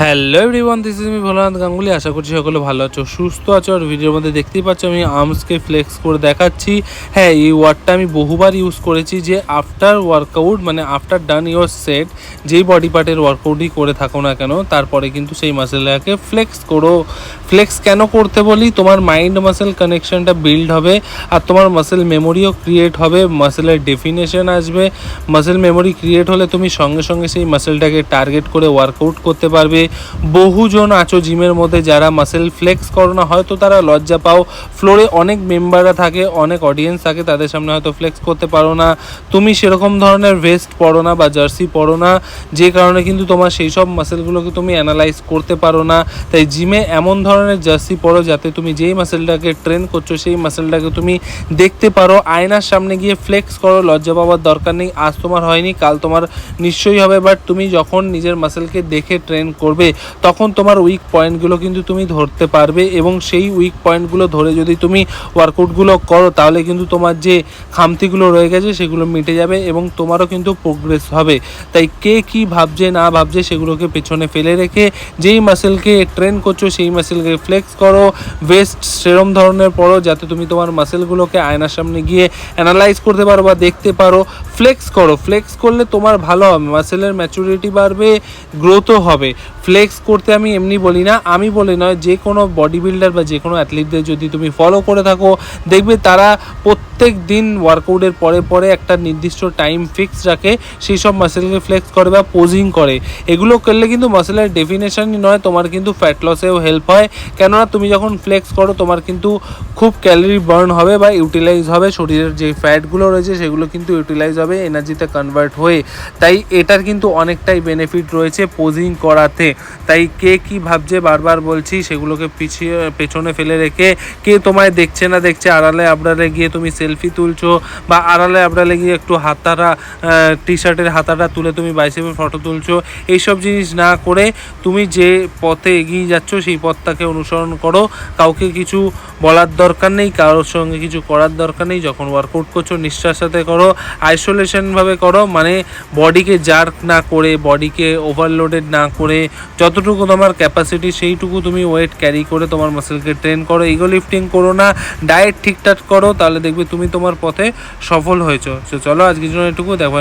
Hello everyone, this is me Bholanath Ganguly. আশা করছি সকলে ভালো আছো, সুস্থ আছো। আর ভিডিওর মধ্যে দেখতেই পাচ্ছ আমি আর্মসকে ফ্লেক্স করে দেখাচ্ছি। হ্যাঁ, এই ওয়ার্ডটা আমি বহুবার ইউজ করেছি যে আফটার ওয়ার্কআউট, মানে আফটার ডান ইউর সেট, যেই বডি পার্টের ওয়ার্কআউটই করে থাকো না কেন, তারপরে কিন্তু সেই মাসেলটাকে ফ্লেক্স করো। ফ্লেক্স কেন করতে বলি? তোমার মাইন্ড মাসেল কানেকশনটা বিল্ড হবে, আর তোমার মাসেল মেমোরিও ক্রিয়েট হবে, মাসেলের ডেফিনেশন আসবে। মাসেল মেমোরি ক্রিয়েট হলে তুমি সঙ্গে সঙ্গে সেই মাসেলটাকে টার্গেট করে ওয়ার্কআউট করতে পারবে। বহুজন আছো জিমের মধ্যে যারা মাসেল ফ্লেক্স করো না, হয়তো তারা লজ্জা পাও। ফ্লোরে অনেক মেম্বাররা থাকে, অনেক অডিয়েন্স থাকে, তাদের সামনে হয়তো ফ্লেক্স করতে পারো না। তুমি সেরকম ধরনের ভেস্ট পরো না বা জার্সি পরো না, যে কারণে কিন্তু তোমার সেই সব মাসেলগুলোকে তুমি অ্যানালাইজ করতে পারো না। তাই জিমে এমন ধরনের জার্সি পরো যাতে তুমি যেই মাসেলটাকে ট্রেন করছো সেই মাসেলটাকে তুমি দেখতে পারো। আয়নার সামনে গিয়ে ফ্লেক্স করো, লজ্জা পাওয়ার দরকার নেই। আজ তোমার হয়নি, কাল তোমার নিশ্চয়ই হবে। বাট তুমি যখন নিজের মাসেলকে দেখে ট্রেন করবে, তখন তোমার উইক পয়েন্টগুলো কিন্তু তুমি ধরতে পারবে, এবং সেই উইক পয়েন্টগুলো ধরে যদি তুমি ওয়ার্কআউটগুলো করো, তাহলে কিন্তু তোমার যে খামতিগুলো রয়ে গেছে সেগুলো মিটে যাবে এবং তোমারও কিন্তু প্রোগ্রেস হবে। তাই কে কী ভাবছে না ভাবছে সেগুলোকে পেছনে ফেলে রেখে যেই মাসেলকে ট্রেন করছো সেই মাসেলকে ফ্লেক্স করো। ওয়েস্ট সেরম ধরনের পড়ো যাতে তুমি তোমার মাসেলগুলোকে আয়নার সামনে গিয়ে অ্যানালাইজ করতে পারো বা দেখতে পারো। ফ্লেক্স করো, ফ্লেক্স করলে তোমার ভালো হবে, মাসেলের ম্যাচুরিটি বাড়বে, গ্রোথও হবে। ফ্লেক্স করতে আমি এমনি বলি না, আমি বলি নয়, যে কোনো বডি বিল্ডার বা যে কোনো অ্যাথলিটদের যদি তুমি ফলো করে থাকো, দেখবে তারা প্রত্যেক দিন ওয়ার্কআউটের পরে পরে একটা নির্দিষ্ট টাইম ফিক্স রাখে, সেই সব মাসেলকে ফ্লেক্স করে বা পোজিং করে। এগুলো করলে কিন্তু মাসেলের ডেফিনেশনই নয়, তোমার কিন্তু ফ্যাট লসেও হেল্প হয়। কেননা তুমি যখন ফ্লেক্স করো তোমার কিন্তু খুব ক্যালোরি বার্ন হবে বা ইউটিলাইজ হবে, শরীরের যে ফ্যাটগুলো রয়েছে সেগুলো কিন্তু ইউটিলাইজ হবে, এনার্জিতে কনভার্ট হয়ে। তাই এটার কিন্তু অনেকটাই বেনিফিট রয়েছে পোজিং করাতে। তাই কে কী ভাবছে বারবার বলছি, সেগুলোকে পেছনে ফেলে রেখে, কে তোমায় দেখছে না দেখছে, আড়ালে আবড়ালে গিয়ে তুমি সেলফি তুলছো, বা আড়ালে আবড়ালে গিয়ে একটু হাতাটা টি শার্টের হাতাটা তুলে তুমি বাইসেপের ফটো তুলছো, এইসব জিনিস না করে তুমি যে পথে এগিয়ে যাচ্ছ সেই পথটাকে অনুসরণ করো। কাউকে কিছু বলার দরকার নেই, কারোর সঙ্গে কিছু করার দরকার নেই। যখন ওয়ার্কআউট করছো নিঃশ্বাস সাথে করো, আইসোলেশনভাবে করো, মানে বডিকে জার্ক না করে, বডিকে ওভারলোডেড না করে, যতটুকু তোমার ক্যাপাসিটি সেইটুকু তুমি ওয়েট ক্যারি করে তোমার মাসেলকে ট্রেন করো। ইগো লিফটিং করো না, ডায়েট ঠিকঠাক করো, তাহলে দেখবে তুমি তোমার পথে সফল হয়েছো। চলো আজকের জন্য এটুকু, দেখো।